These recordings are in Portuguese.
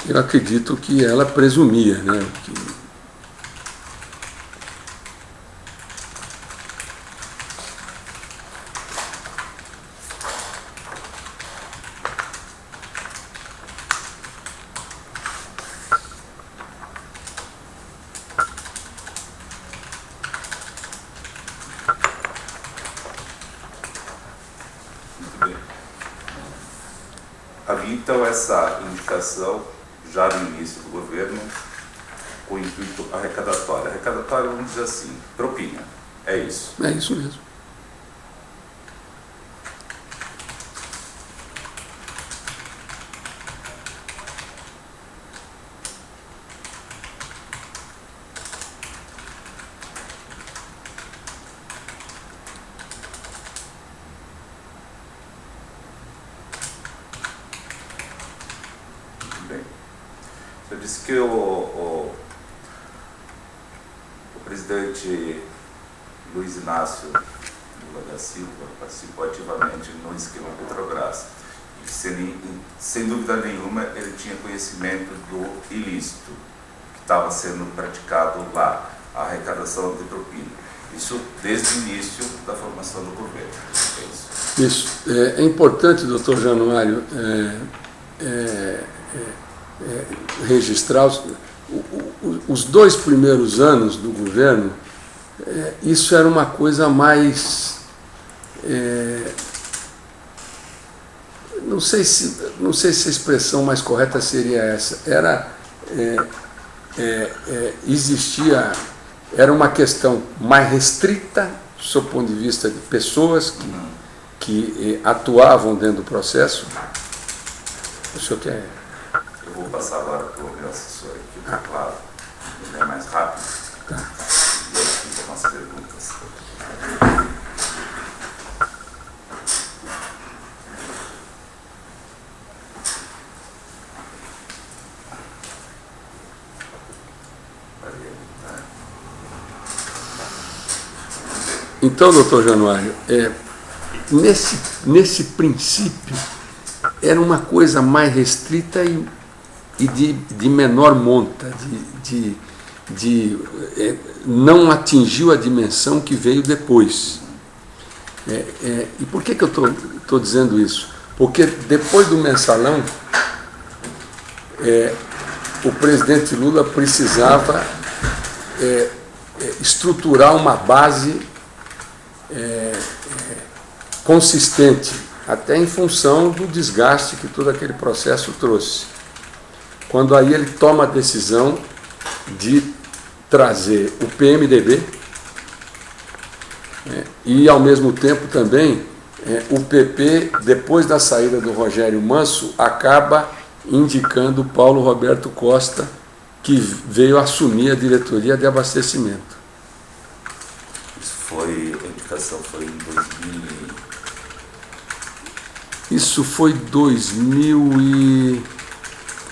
eu acredito que ela presumia, né, que havia então essa indicação já no início do governo com o intuito arrecadatório. Arrecadatório, vamos dizer assim, propina. É isso. É isso mesmo. Você disse que o presidente Luiz Inácio Lula da Silva participou ativamente no esquema Petrobras. E sem dúvida nenhuma ele tinha conhecimento do ilícito que estava sendo praticado lá, a arrecadação de propina. Isso desde o início da formação do governo. É isso. Isso. É importante, doutor Januário, registrar os 2 primeiros anos do governo, isso era uma coisa mais, não sei se a expressão mais correta seria essa, era uma questão mais restrita, do seu ponto de vista de pessoas que atuavam dentro do processo. O senhor quer... Eu vou passar agora para o meu assessor aqui, claro, ele é mais rápido. Tá. E aí ficam as perguntas. Então, doutor Januário, nesse princípio, era uma coisa mais restrita e de menor monta, não atingiu a dimensão que veio depois. E por que eu estou dizendo isso? Porque depois do mensalão, o presidente Lula precisava estruturar uma base consistente, até em função do desgaste que todo aquele processo trouxe. Quando aí ele toma a decisão de trazer o PMDB e, ao mesmo tempo, também o PP, depois da saída do Rogério Manso, acaba indicando Paulo Roberto Costa, que veio assumir a diretoria de abastecimento. A indicação foi em 2000. Isso foi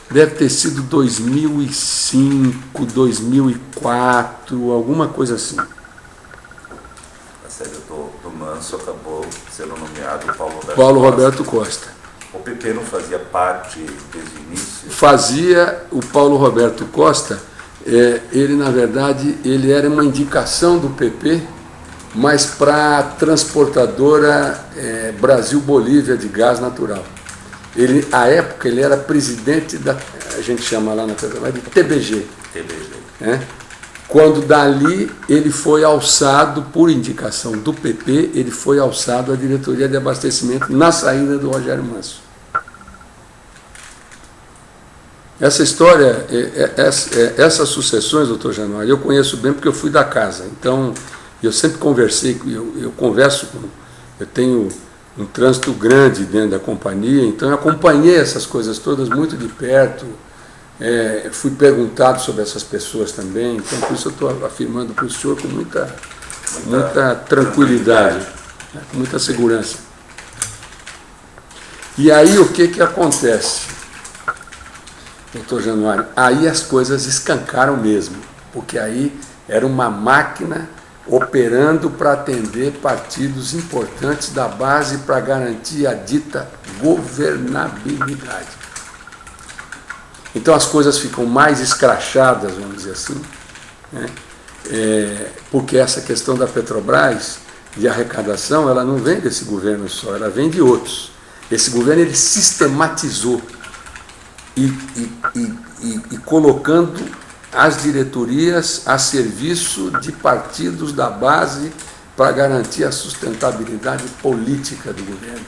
deve ter sido 2005, 2004, alguma coisa assim. A saída do Manso acabou sendo nomeado Paulo Roberto Costa. O PP não fazia parte desde o início? Fazia. O Paulo Roberto Costa, ele, na verdade, ele era uma indicação do PP, mas para a transportadora Brasil-Bolívia de gás natural. À época, ele era presidente a gente chama lá na Petrobras de TBG. Quando dali ele foi alçado, por indicação do PP, ele foi alçado à diretoria de abastecimento na saída do Rogério Manso. Essa história, essas sucessões, doutor Januário, eu conheço bem porque eu fui da casa. Então, eu sempre conversei, eu converso eu tenho um trânsito grande dentro da companhia, então eu acompanhei essas coisas todas muito de perto, fui perguntado sobre essas pessoas também, então por isso eu estou afirmando para o senhor com muita tranquilidade, com muita segurança. E aí o que acontece, doutor Januário? Aí as coisas escancaram mesmo, porque aí era uma máquina operando para atender partidos importantes da base para garantir a dita governabilidade. Então as coisas ficam mais escrachadas, vamos dizer assim, né? Porque essa questão da Petrobras, de arrecadação, ela não vem desse governo só, ela vem de outros. Esse governo ele sistematizou e colocando as diretorias a serviço de partidos da base para garantir a sustentabilidade política do governo.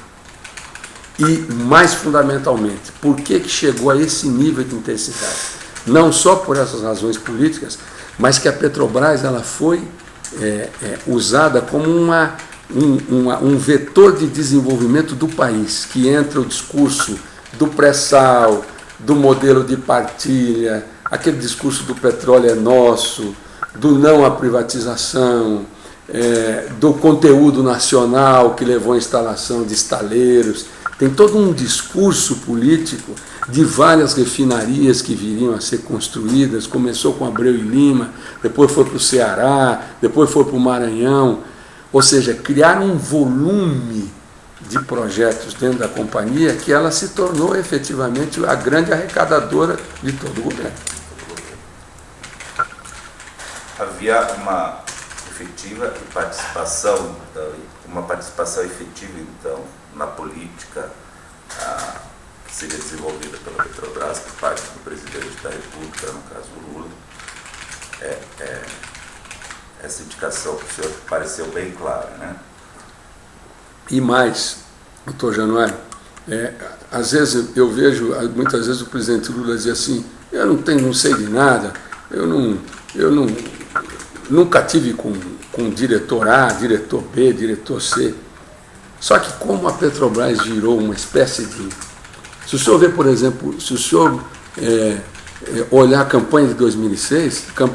E, mais fundamentalmente, por que chegou a esse nível de intensidade? Não só por essas razões políticas, mas que a Petrobras ela foi usada como um vetor de desenvolvimento do país, que entra o discurso do pré-sal, do modelo de partilha, aquele discurso do petróleo é nosso, do não à privatização, do conteúdo nacional que levou à instalação de estaleiros. Tem todo um discurso político de várias refinarias que viriam a ser construídas. Começou com Abreu e Lima, depois foi para o Ceará, depois foi para o Maranhão. Ou seja, criar um volume de projetos dentro da companhia que ela se tornou efetivamente a grande arrecadadora de todo o governo. Havia uma efetiva participação, efetiva, então, na política que seria desenvolvida pela Petrobras por parte do presidente da República, no caso Lula. Essa indicação que o senhor pareceu bem clara, né? E mais, doutor Januário, às vezes eu vejo, muitas vezes o presidente Lula diz assim, eu não sei de nada, nunca tive com diretor A, diretor B, diretor C. Só que como a Petrobras virou uma espécie de... Se o senhor ver, por exemplo, se o senhor olhar a campanha de 2006, para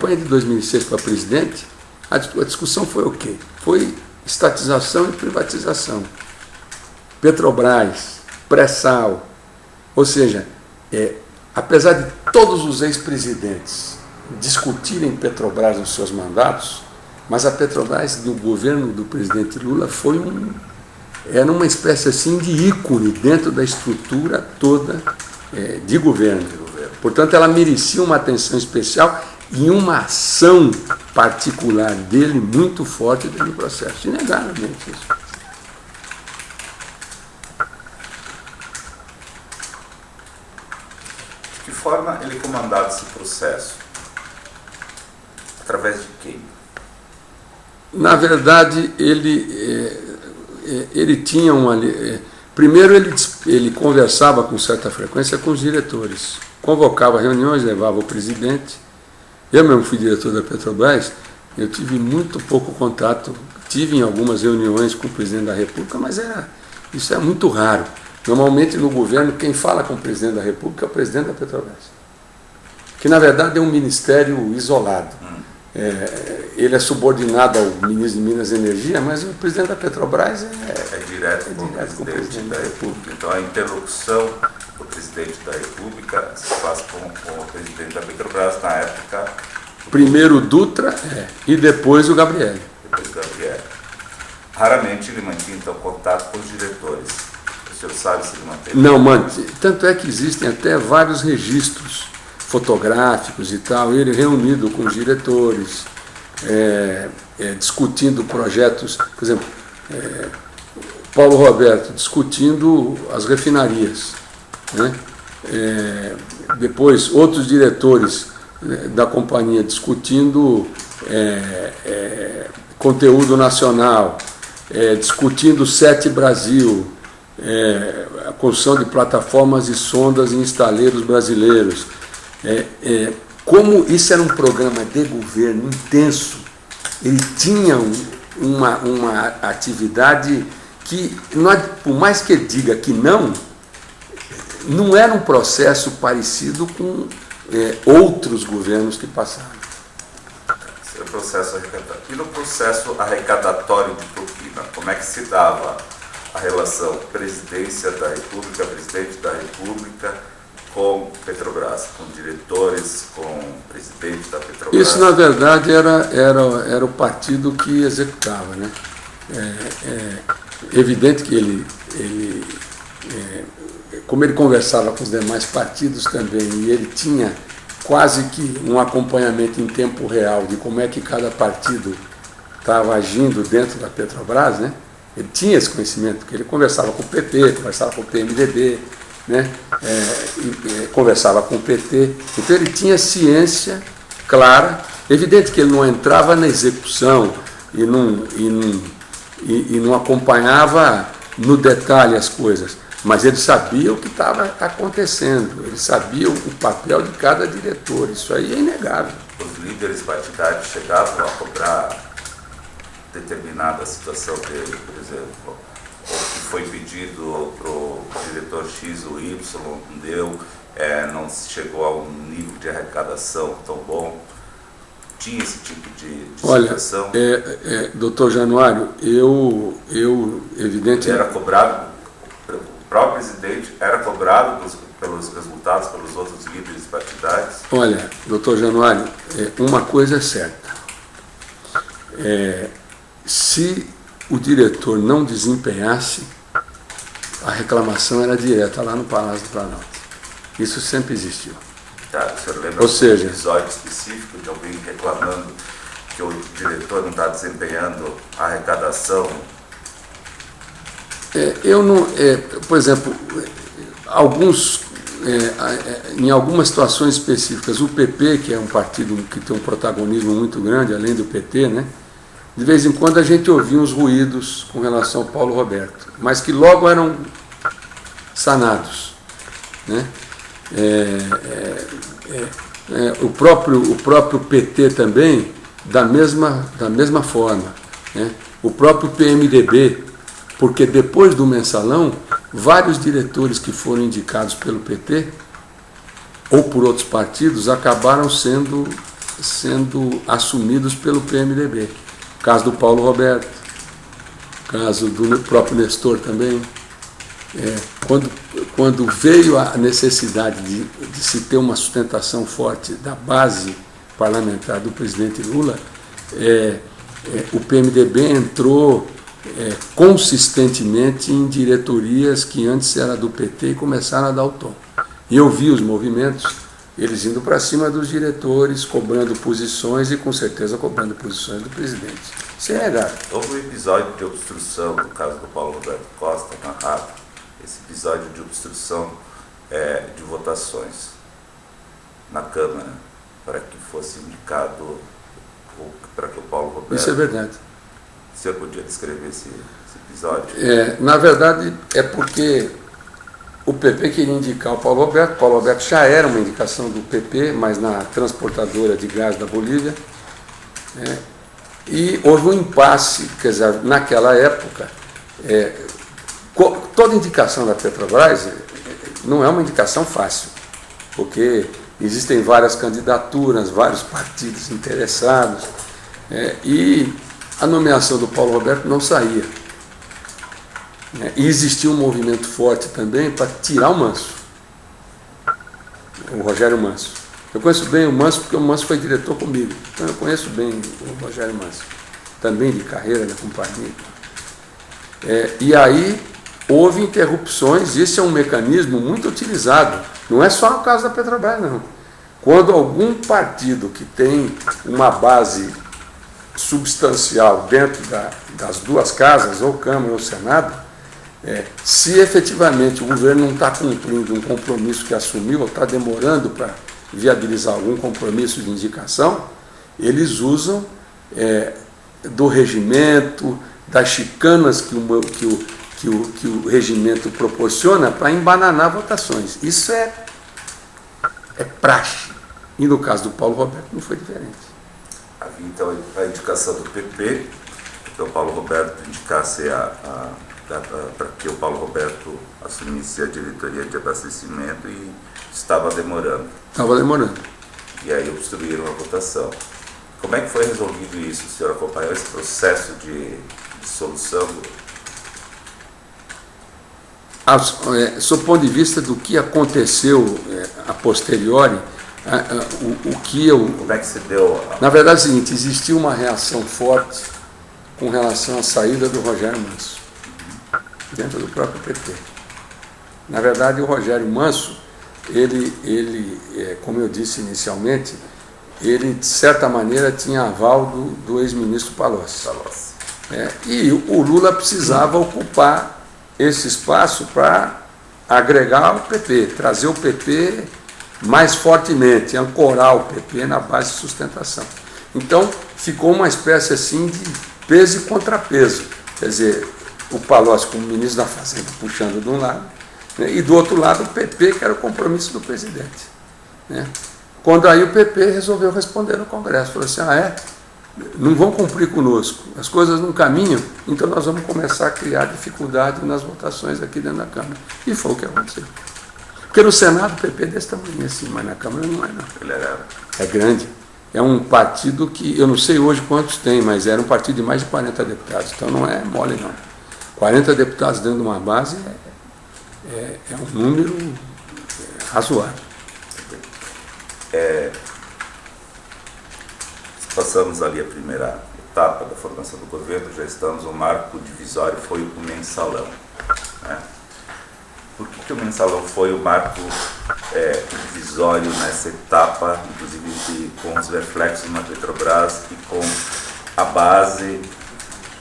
presidente, a discussão foi o quê? Foi estatização e privatização. Petrobras, pré-sal. Ou seja, apesar de todos os ex-presidentes discutirem Petrobras nos seus mandatos, mas a Petrobras, no governo do presidente Lula, era uma espécie assim de ícone dentro da estrutura toda de governo. Portanto, ela merecia uma atenção especial e uma ação particular dele muito forte dentro do processo, inegavelmente isso. De que forma ele comandava esse processo? Através de quem? Na verdade, ele tinha uma... Primeiro, ele conversava com certa frequência com os diretores, convocava reuniões, levava o presidente. Eu mesmo fui diretor da Petrobras, eu tive muito pouco contato, tive em algumas reuniões com o presidente da República, mas isso é muito raro. Normalmente no governo quem fala com o presidente da República é o presidente da Petrobras, que na verdade é um ministério isolado. Ele é subordinado ao ministro de Minas e Energia, mas o presidente da Petrobras é direto com o presidente da República. Então a interlocução do presidente da República se faz com o presidente da Petrobras na época. Primeiro o Dutra e depois o Gabrielli. Raramente ele mantinha então contato com os diretores. O senhor sabe se ele manteve? Não, mantém. Tanto é que existem até vários registros fotográficos e tal, ele reunido com os diretores, discutindo projetos, por exemplo, Paulo Roberto discutindo as refinarias, né? Depois outros diretores da companhia discutindo conteúdo nacional, discutindo SET Brasil, a construção de plataformas e sondas em estaleiros brasileiros. Como isso era um programa de governo intenso, ele tinha uma atividade que, por mais que ele diga que não era um processo parecido com outros governos que passaram. Esse é o processo arrecadatório. E no processo arrecadatório de Tupina, como é que se dava a relação presidência da República, presidente da República, com Petrobras, com diretores, com o presidente da Petrobras? Isso, na verdade, era o partido que executava, né? Evidente que ele como ele conversava com os demais partidos também, e ele tinha quase que um acompanhamento em tempo real de como é que cada partido estava agindo dentro da Petrobras, né? Ele tinha esse conhecimento, porque ele conversava com o PP, conversava com o PMDB, né? Conversava com o PT. Então ele tinha ciência clara, evidente que ele não entrava na execução e não acompanhava no detalhe as coisas, mas ele sabia o que estava acontecendo, ele sabia o papel de cada diretor, isso aí é inegável. Os líderes partidários chegavam a cobrar determinada situação dele, por exemplo, o que foi pedido para o diretor X ou Y não deu, não chegou a um nível de arrecadação tão bom. Tinha esse tipo de situação? Olha, doutor Januário, eu evidentemente... Era cobrado, o próprio presidente era cobrado pelos resultados, pelos outros líderes partidários? Olha, doutor Januário, uma coisa é certa. Se o diretor não desempenhasse, a reclamação era direta lá no Palácio do Planalto. Isso sempre existiu. Tá, o senhor lembra de um episódio específico de alguém reclamando que o diretor não está desempenhando a arrecadação? Eu não, por exemplo, em algumas situações específicas, o PP, que é um partido que tem um protagonismo muito grande, além do PT, né? De vez em quando a gente ouvia uns ruídos com relação ao Paulo Roberto, mas que logo eram sanados, né? O próprio PT também, da mesma forma, né? O próprio PMDB, porque depois do mensalão, vários diretores que foram indicados pelo PT ou por outros partidos acabaram sendo assumidos pelo PMDB. Caso do Paulo Roberto, caso do próprio Nestor também. Quando veio a necessidade de se ter uma sustentação forte da base parlamentar do presidente Lula, o PMDB entrou consistentemente em diretorias que antes era do PT e começaram a dar o tom. E eu vi os movimentos, eles indo para cima dos diretores, cobrando posições e com certeza cobrando posições do presidente. Isso é negável. Houve um episódio de obstrução, no caso do Paulo Roberto Costa, narrado, esse episódio de obstrução de votações na Câmara, para que fosse indicado, para que o Paulo Roberto... Isso é verdade. O senhor podia descrever esse episódio? Na verdade, é porque o PP queria indicar o Paulo Roberto já era uma indicação do PP, mas na transportadora de gás da Bolívia, e houve um impasse, quer dizer, naquela época, toda indicação da Petrobras não é uma indicação fácil, porque existem várias candidaturas, vários partidos interessados, e a nomeação do Paulo Roberto não saía. E existia um movimento forte também para tirar o Manso, o Rogério Manso. Eu conheço bem o Manso porque o Manso foi diretor comigo, então eu conheço bem o Rogério Manso, também de carreira da companhia. E aí houve interrupções, e esse é um mecanismo muito utilizado, não é só no caso da Petrobras, não. Quando algum partido que tem uma base substancial dentro das duas casas, ou Câmara ou Senado, se efetivamente o governo não está cumprindo um compromisso que assumiu, ou está demorando para viabilizar algum compromisso de indicação, eles usam do regimento, das chicanas que o regimento proporciona para embananar votações. Isso é praxe. E no caso do Paulo Roberto não foi diferente. Havia então a indicação do PP, que o Paulo Roberto indicasse para que o Paulo Roberto assumisse a diretoria de abastecimento e estava demorando. Estava demorando. E aí obstruíram a votação. Como é que foi resolvido isso? O senhor acompanhou esse processo de solução? Sob o ponto de vista do que aconteceu a posteriori, Como é que se deu? Na verdade é o seguinte, existiu uma reação forte com relação à saída do Rogério Manso, dentro do próprio PT. Na verdade, o Rogério Manso, como eu disse inicialmente, ele, de certa maneira, tinha aval do ex-ministro Palocci. E o Lula precisava ocupar esse espaço para agregar o PP, trazer o PP mais fortemente, ancorar o PP na base de sustentação. Então, ficou uma espécie assim de peso e contrapeso. Quer dizer, o Palocci como ministro da Fazenda puxando de um lado, né, e do outro lado o PP, que era o compromisso do presidente. Né? Quando aí o PP resolveu responder no Congresso, falou assim, não vão cumprir conosco, as coisas não caminham, então nós vamos começar a criar dificuldade nas votações aqui dentro da Câmara. E foi o que aconteceu. Porque no Senado o PP é desse tamanho assim, mas na Câmara não é, não. Ele é grande. É um partido que, eu não sei hoje quantos tem, mas era um partido de mais de 40 deputados, então não é mole não. 40 deputados dentro de uma base é um número razoável. Passamos ali a primeira etapa da formação do governo, já estamos, o marco divisório foi o mensalão. Né? Por que o mensalão foi o marco divisório nessa etapa, inclusive com os reflexos na Petrobras e com a base,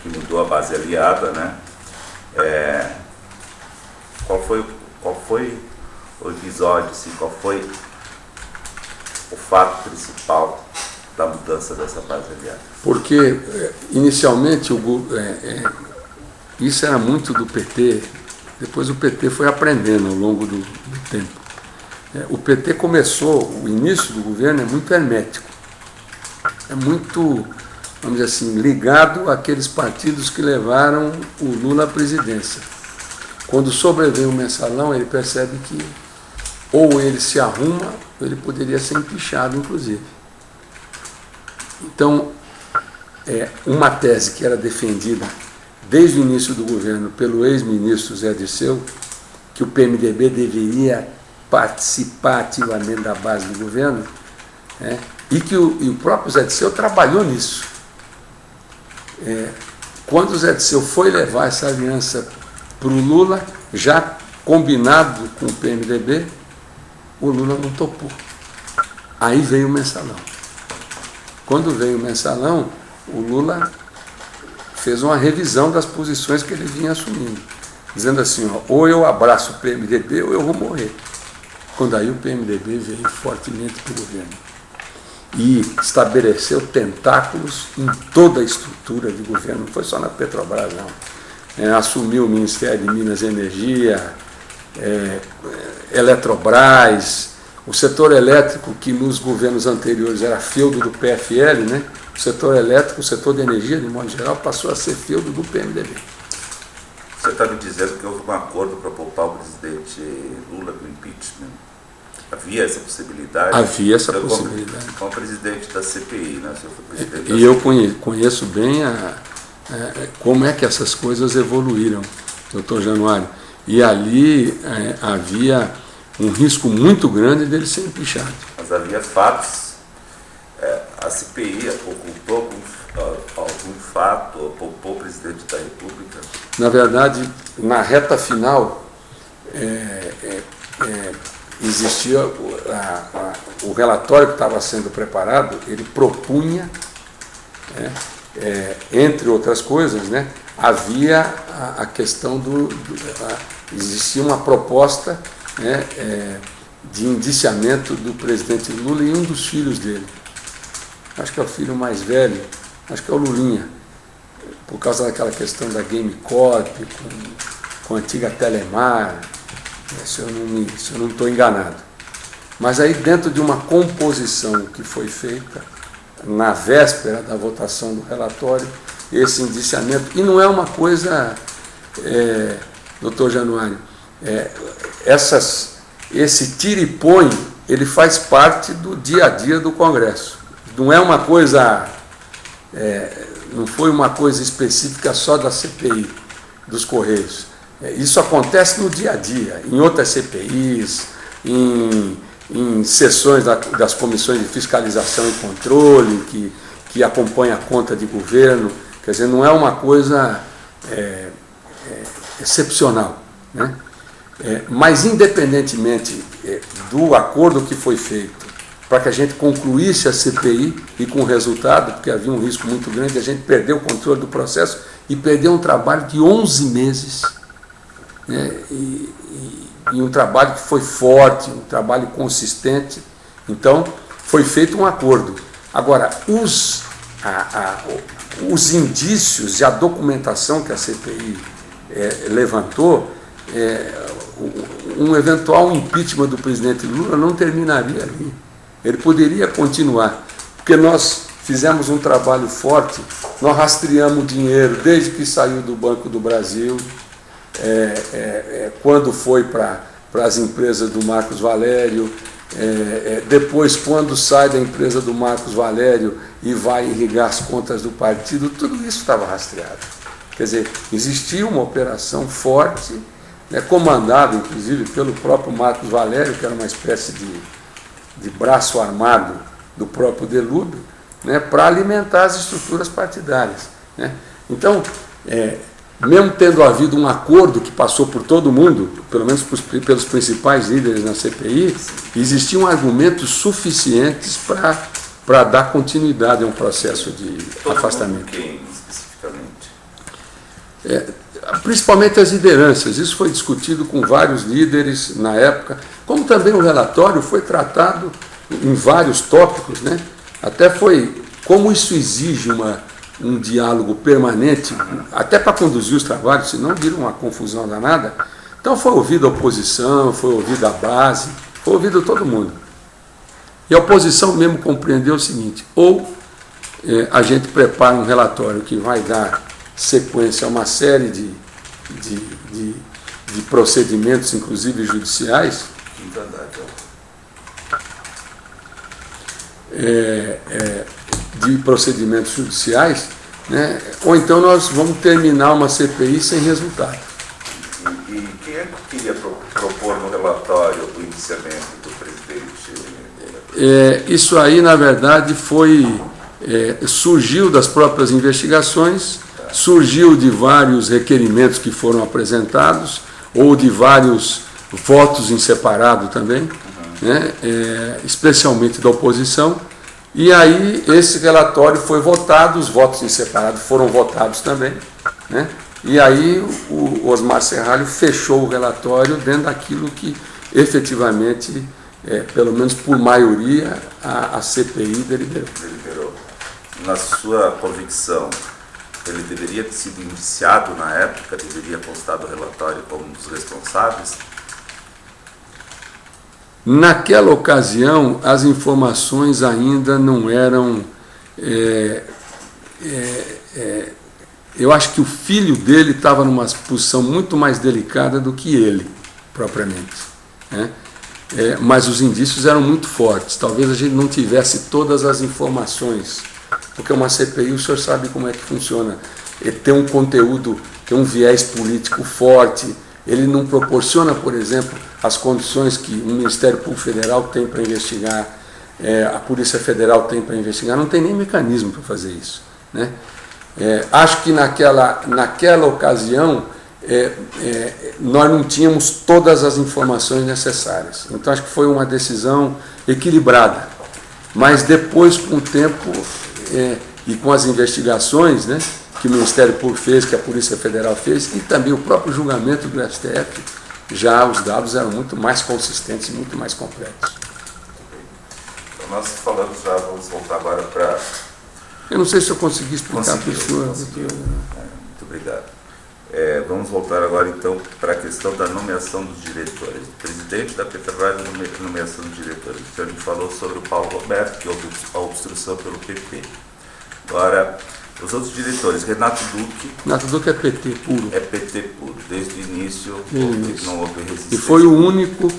que mudou a base aliada, né? Qual foi o episódio, assim, qual foi o fato principal da mudança dessa base aliada? Porque, inicialmente, isso era muito do PT, depois o PT foi aprendendo ao longo do tempo. O PT começou, o início do governo é muito hermético, é muito, vamos dizer assim, ligado àqueles partidos que levaram o Lula à presidência. Quando sobreveio o mensalão, ele percebe que ou ele se arruma, ou ele poderia ser empichado, inclusive. Então, uma tese que era defendida desde o início do governo pelo ex-ministro Zé Dirceu, que o PMDB deveria participar ativamente da base do governo, e que o próprio Zé Dirceu trabalhou nisso. Quando o Zé Dirceu foi levar essa aliança para o Lula, já combinado com o PMDB, o Lula não topou. Aí veio o mensalão. Quando veio o mensalão, o Lula fez uma revisão das posições que ele vinha assumindo, dizendo assim, ou eu abraço o PMDB ou eu vou morrer. Quando aí o PMDB veio fortemente para o governo e estabeleceu tentáculos em toda a estrutura de governo, não foi só na Petrobras, não. Assumiu o Ministério de Minas e Energia, Eletrobras, o setor elétrico, que nos governos anteriores era feudo do PFL, né? O setor elétrico, o setor de energia, de modo geral, passou a ser feudo do PMDB. Você está me dizendo que houve um acordo para poupar o presidente Lula do impeachment. Havia essa possibilidade? Havia essa possibilidade. Como presidente da CPI, né? E eu conheço bem como é que essas coisas evoluíram, doutor Januário. E ali havia um risco muito grande dele ser empichado. Mas havia fatos. A CPI ocultou algum fato, ou poupou o presidente da República? Na verdade, na reta final, existia o relatório que estava sendo preparado, ele propunha, entre outras coisas, né, havia a questão existia uma proposta, de indiciamento do presidente Lula e um dos filhos dele. Acho que é o filho mais velho, acho que é o Lulinha, por causa daquela questão da Game Corp, com a antiga Telemar, se eu não estou enganado. Mas aí, dentro de uma composição que foi feita na véspera da votação do relatório, esse indiciamento, e não é uma coisa, doutor Januário, esse tira e põe, ele faz parte do dia a dia do Congresso. Não é uma coisa, não foi uma coisa específica só da CPI, dos Correios. Isso acontece no dia a dia, em outras CPIs, em sessões das comissões de fiscalização e controle, que acompanha a conta de governo. Quer dizer, não é uma coisa excepcional, né? Mas, independentemente do acordo que foi feito para que a gente concluísse a CPI e com o resultado, porque havia um risco muito grande de a gente perder o controle do processo e perder um trabalho de 11 meses, né, e um trabalho que foi forte, um trabalho consistente. Então, foi feito um acordo. Agora, os indícios e a documentação que a CPI levantou, um eventual impeachment do presidente Lula não terminaria ali. Ele poderia continuar, porque nós fizemos um trabalho forte, nós rastreamos dinheiro desde que saiu do Banco do Brasil, quando foi para as empresas do Marcos Valério, depois quando sai da empresa do Marcos Valério e vai irrigar as contas do partido, tudo isso estava rastreado. Quer dizer, existia uma operação forte, né, comandada inclusive pelo próprio Marcos Valério, que era uma espécie de braço armado do próprio Delúbio, né, para alimentar as estruturas partidárias, né. Então, mesmo tendo havido um acordo que passou por todo mundo, pelo menos pelos principais líderes na CPI, existiam argumentos suficientes para dar continuidade a um processo de afastamento. Quem, especificamente? Principalmente as lideranças. Isso foi discutido com vários líderes na época, como também o relatório foi tratado em vários tópicos, né? Até foi, como isso exige um diálogo permanente, até para conduzir os trabalhos, senão vira uma confusão danada. Então foi ouvida a oposição, foi ouvida a base, foi ouvido todo mundo. E a oposição mesmo compreendeu o seguinte: ou a gente prepara um relatório que vai dar sequência a uma série de procedimentos, inclusive judiciais, de procedimentos judiciais, né? Ou então nós vamos terminar uma CPI sem resultado. E quem é que queria propor no relatório o indiciamento do presidente? Isso aí, na verdade, surgiu das próprias investigações, surgiu de vários requerimentos que foram apresentados, ou de vários votos em separado também, né? Especialmente da oposição. E aí esse relatório foi votado, os votos em separado foram votados também, né? E aí o Osmar Serralho fechou o relatório dentro daquilo que efetivamente, pelo menos por maioria, a CPI deliberou. Na sua convicção, ele deveria ter sido indiciado na época, deveria constar do relatório como um dos responsáveis? Naquela ocasião, as informações ainda não eram... eu acho que o filho dele estava numa posição muito mais delicada do que ele, propriamente, né? Mas os indícios eram muito fortes. Talvez a gente não tivesse todas as informações, porque uma CPI, o senhor sabe como é que funciona. Tem um conteúdo, tem um viés político forte. Ele não proporciona, por exemplo, as condições que o Ministério Público Federal tem para investigar, a Polícia Federal tem para investigar, não tem nem mecanismo para fazer isso, né? Acho que naquela ocasião nós não tínhamos todas as informações necessárias. Então acho que foi uma decisão equilibrada. Mas depois, com o tempo e com as investigações, né, que o Ministério Público fez, que a Polícia Federal fez, e também o próprio julgamento do STF, já os dados eram muito mais consistentes e muito mais completos. Então nós falamos já, vamos voltar agora para... Eu não sei se eu consegui explicar para o senhor. Muito obrigado. Vamos voltar agora então para a questão da nomeação dos diretores. O presidente da Petrobras e nomeação dos diretores. Então a gente falou sobre o Paulo Roberto, que houve a obstrução pelo PP. Agora, os outros diretores, Renato Duque é PT puro. É PT puro, desde o início, não houve resistência. E foi o único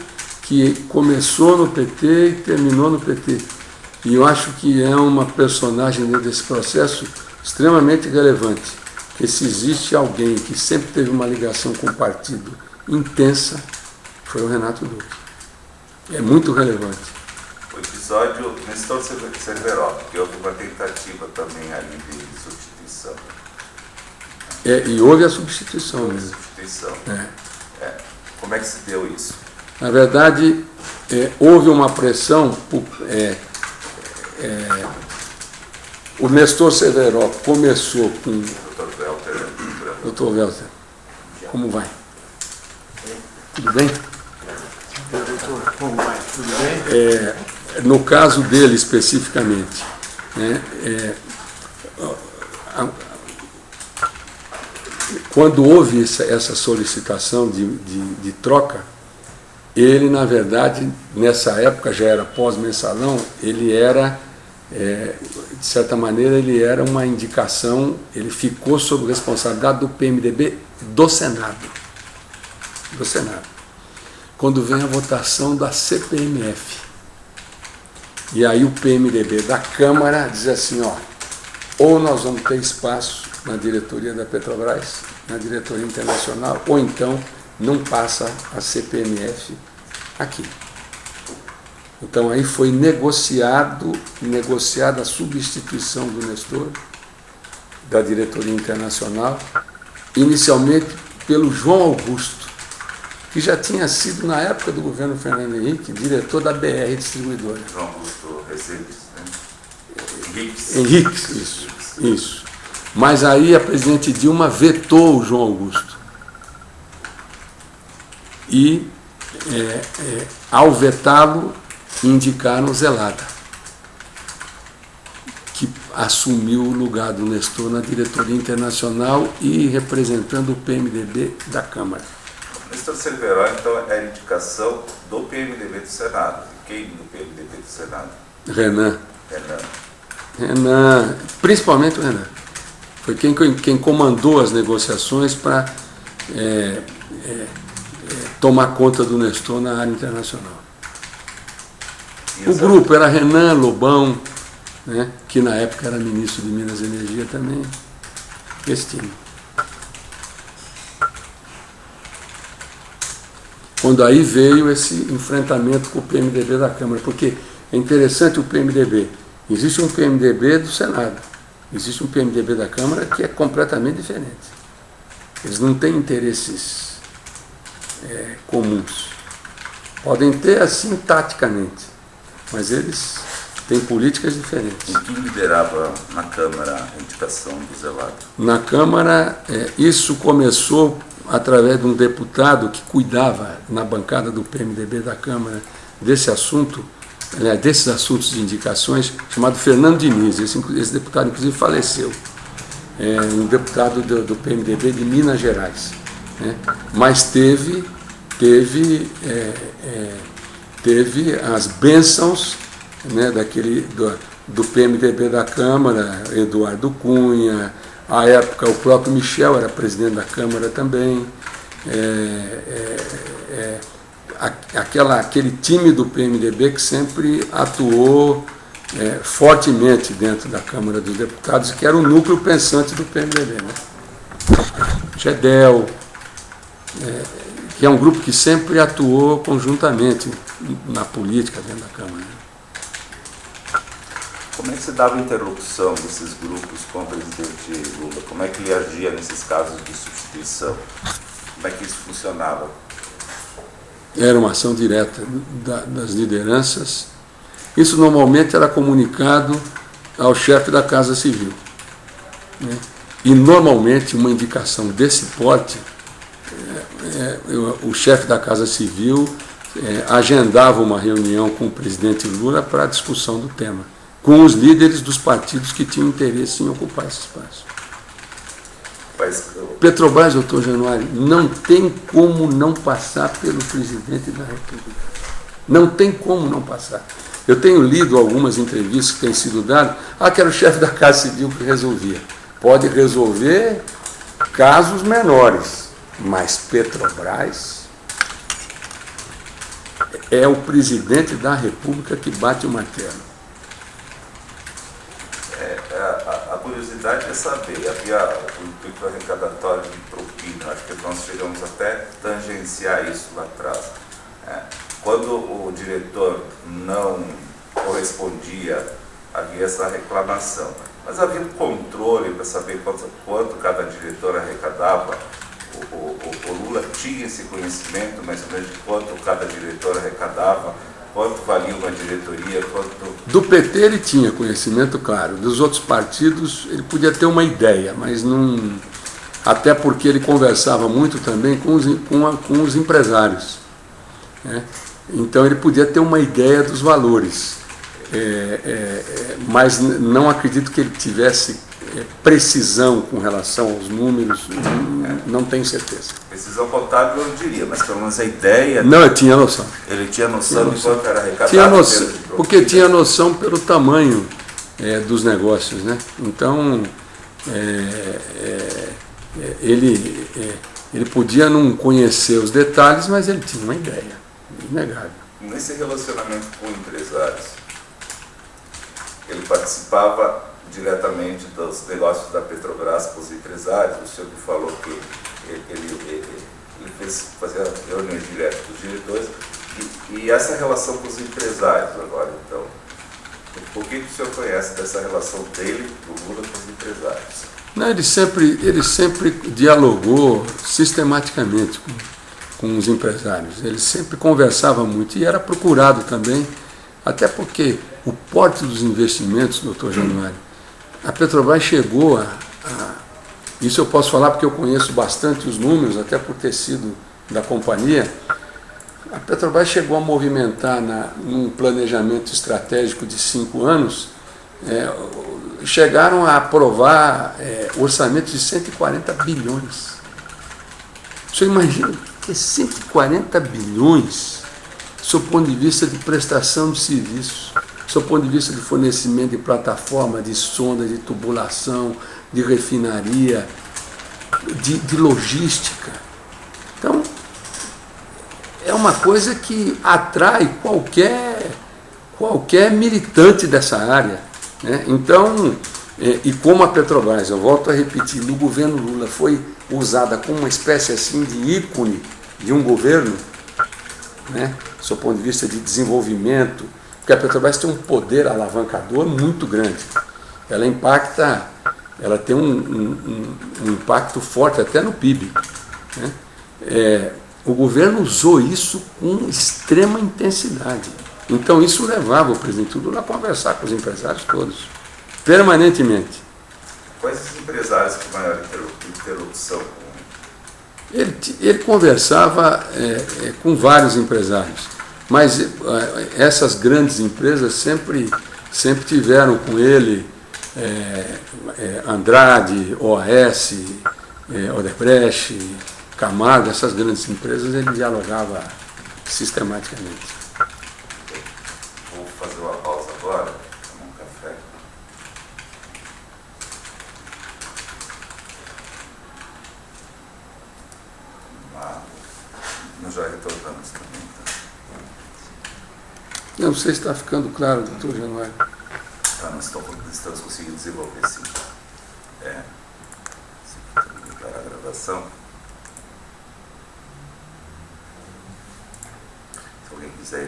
que começou no PT e terminou no PT. E eu acho que é uma personagem dentro desse processo extremamente relevante. Que se existe alguém que sempre teve uma ligação com o partido intensa, foi o Renato Duque. É muito relevante. O episódio Nestor Cerveró, que houve uma tentativa também ali de substituição. E houve a substituição mesmo. Como é que se deu isso? Na verdade, houve uma pressão. O Nestor Severo começou com... Dr. Welter, como vai? Tudo bem? Doutor, como vai? Tudo bem? No caso dele especificamente, né, quando houve essa solicitação de troca, ele, na verdade, nessa época já era pós-mensalão, ele era, de certa maneira, ele era uma indicação, ele ficou sob responsabilidade do PMDB do Senado. Do Senado. Quando vem a votação da CPMF. E aí o PMDB da Câmara diz assim, ou nós vamos ter espaço na diretoria da Petrobras, na diretoria internacional, ou então não passa a CPMF aqui. Então aí foi negociada a substituição do Nestor, da diretoria internacional, inicialmente pelo João Augusto, que já tinha sido, na época do governo Fernando Henrique, diretor da BR Distribuidora. João Augusto Rezedes, né? Henrique, isso. Mas aí a presidente Dilma vetou o João Augusto. E, ao vetá-lo, indicaram Zelada, que assumiu o lugar do Nestor na diretoria internacional e representando o PMDB da Câmara. Nestor Severo, então, era indicação do PMDB do Senado. Quem do PMDB do Senado? Renan, principalmente o Renan. Foi quem comandou as negociações para tomar conta do Nestor na área internacional. O grupo era Renan, Lobão, né, que na época era ministro de Minas e Energia também. Esse time. Quando aí veio esse enfrentamento com o PMDB da Câmara, porque é interessante o PMDB. Existe um PMDB do Senado, existe um PMDB da Câmara que é completamente diferente. Eles não têm interesses comuns. Podem ter assim taticamente, mas eles têm políticas diferentes. E quem liderava na Câmara a indicação do Zelada? Na Câmara, isso começou através de um deputado que cuidava na bancada do PMDB da Câmara desse assunto, desses assuntos de indicações, chamado Fernando Diniz. Esse deputado, inclusive, faleceu. Um deputado do PMDB de Minas Gerais. Né? Mas teve as bênçãos, né, do PMDB da Câmara, Eduardo Cunha. À época, o próprio Michel era presidente da Câmara também. Aquele time do PMDB que sempre atuou fortemente dentro da Câmara dos Deputados, que era o núcleo pensante do PMDB. Né? Gedel, que é um grupo que sempre atuou conjuntamente na política dentro da Câmara. Né? Como é que se dava a interlocução desses grupos com o presidente Lula? Como é que ele agia nesses casos de substituição? Como é que isso funcionava? Era uma ação direta das lideranças. Isso normalmente era comunicado ao chefe da Casa Civil. Né? E normalmente uma indicação desse porte, o chefe da Casa Civil agendava uma reunião com o presidente Lula para a discussão do tema, com os líderes dos partidos que tinham interesse em ocupar esse espaço. Petrobras, doutor Januário, não tem como não passar pelo presidente da República. Não tem como não passar. Eu tenho lido algumas entrevistas que têm sido dadas. Que era o chefe da Casa Civil que resolvia. Pode resolver casos menores, mas Petrobras é o presidente da República que bate o martelo. A curiosidade é saber, havia o intuito arrecadatório de propina, acho que nós chegamos até tangenciar isso lá atrás. Quando o diretor não correspondia, havia essa reclamação. Mas havia um controle para saber quanto cada diretor arrecadava. o Lula tinha esse conhecimento, mais ou menos, de quanto cada diretor arrecadava, quanto valia uma diretoria, quanto... Do PT ele tinha conhecimento, claro. Dos outros partidos ele podia ter uma ideia, mas não... Até porque ele conversava muito também com os empresários, né? Então ele podia ter uma ideia dos valores, mas não acredito que ele tivesse precisão com relação aos números, não tenho certeza. Precisão contábil eu não diria, mas pelo menos a ideia... Não, eu tinha noção. Ele tinha noção de quanto era arrecadado? Tinha noção, porque tinha noção pelo tamanho dos negócios, né? Então, ele podia não conhecer os detalhes, mas ele tinha uma ideia, inegável. Nesse relacionamento com empresários, ele participava diretamente dos negócios da Petrobras com os empresários. O senhor me falou que ele fazia reuniões diretas com os diretores. E essa relação com os empresários agora, então, por que o senhor conhece dessa relação dele, do Lula, com os empresários? Não, ele sempre dialogou sistematicamente com os empresários. Ele sempre conversava muito e era procurado também, até porque o porte dos investimentos, doutor Januário, a Petrobras chegou isso eu posso falar porque eu conheço bastante os números, até por ter sido da companhia. A Petrobras chegou a movimentar num planejamento estratégico de 5 anos, chegaram a aprovar orçamentos de 140 bilhões. Você imagina que 140 bilhões, do seu ponto de vista de prestação de serviços, do seu ponto de vista de fornecimento de plataforma, de sonda, de tubulação, de refinaria, de logística. Então, é uma coisa que atrai qualquer militante dessa área, né? Então, e como a Petrobras, eu volto a repetir, no governo Lula foi usada como uma espécie assim de ícone de um governo, né? Do seu ponto de vista de desenvolvimento, porque a Petrobras tem um poder alavancador muito grande. Ela impacta, ela tem um impacto forte até no PIB, né? O governo usou isso com extrema intensidade. Então isso levava o presidente Lula a conversar com os empresários todos, permanentemente. Quais os empresários com maior interlocução com ele conversava com vários empresários, mas essas grandes empresas sempre tiveram com ele Andrade, OAS, Odebrecht, Camargo, essas grandes empresas, ele dialogava sistematicamente. Vou fazer uma pausa agora, tomar um café. Nós já retornamos também. Tá? Não sei se está ficando claro, doutor Januário. Nós estamos conseguindo desenvolver, sim. Para a gravação. Se alguém quiser ir